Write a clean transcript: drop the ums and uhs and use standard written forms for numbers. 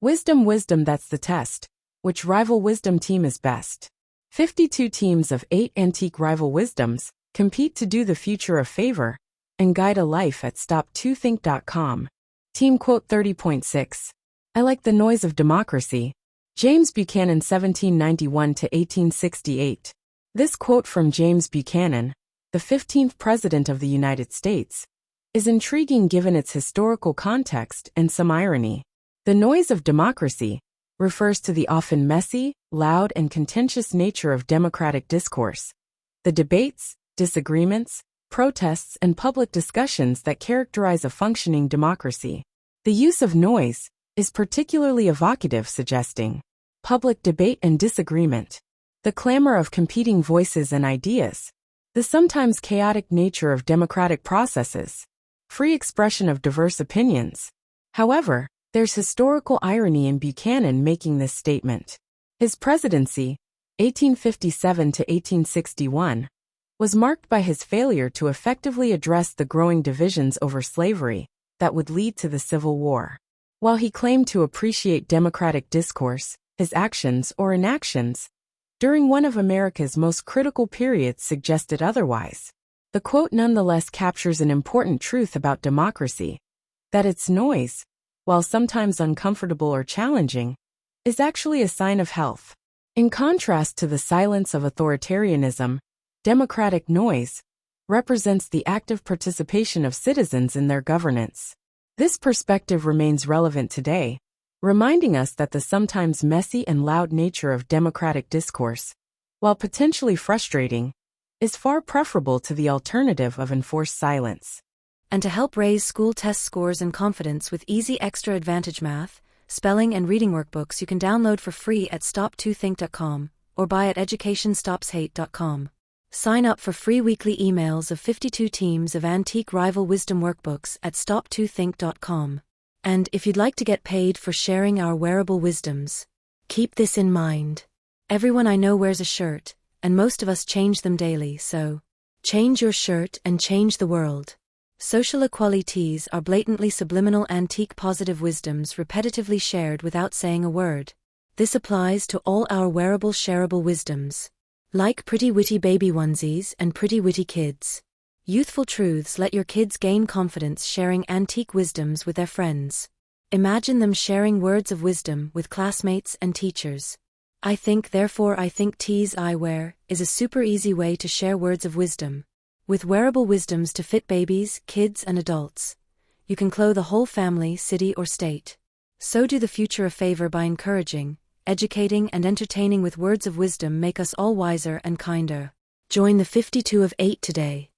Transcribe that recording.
Wisdom, wisdom, that's the test. Which rival wisdom team is best? 52 teams of 8 antique rival wisdoms compete to do the future a favor and guide a life at stop2think.com. Team quote 30.6. I like the noise of democracy. James Buchanan 1791 to 1868. This quote from James Buchanan, the 15th President of the United States, is intriguing given its historical context and some irony. The noise of democracy refers to the often messy, loud, and contentious nature of democratic discourse. The debates, disagreements, protests, and public discussions that characterize a functioning democracy. The use of noise is particularly evocative, suggesting public debate and disagreement, the clamor of competing voices and ideas, the sometimes chaotic nature of democratic processes, free expression of diverse opinions. However, there's historical irony in Buchanan making this statement. His presidency, 1857 to 1861, was marked by his failure to effectively address the growing divisions over slavery that would lead to the Civil War. While he claimed to appreciate democratic discourse, his actions or inactions during one of America's most critical periods suggested otherwise. The quote nonetheless captures an important truth about democracy, that its noise, while sometimes uncomfortable or challenging, is actually a sign of health. In contrast to the silence of authoritarianism, democratic noise represents the active participation of citizens in their governance. This perspective remains relevant today, reminding us that the sometimes messy and loud nature of democratic discourse, while potentially frustrating, is far preferable to the alternative of enforced silence. And to help raise school test scores and confidence with easy extra advantage math, spelling and reading workbooks you can download for free at stop2think.com or buy at educationstopshate.com. Sign up for free weekly emails of 52 teams of antique rival wisdom workbooks at stop2think.com. And if you'd like to get paid for sharing our wearable wisdoms, keep this in mind. Everyone I know wears a shirt, and most of us change them daily, so change your shirt and change the world. Social equalities are blatantly subliminal antique positive wisdoms repetitively shared without saying a word. This applies to all our wearable shareable wisdoms. Like pretty witty baby onesies and pretty witty kids. Youthful truths let your kids gain confidence sharing antique wisdoms with their friends. Imagine them sharing words of wisdom with classmates and teachers. I think therefore I think tees I wear is a super easy way to share words of wisdom. With wearable wisdoms to fit babies, kids and adults. You can clothe a whole family, city or state. So do the future a favor by encouraging, educating and entertaining with words of wisdom make us all wiser and kinder. Join the 52 of 8 today.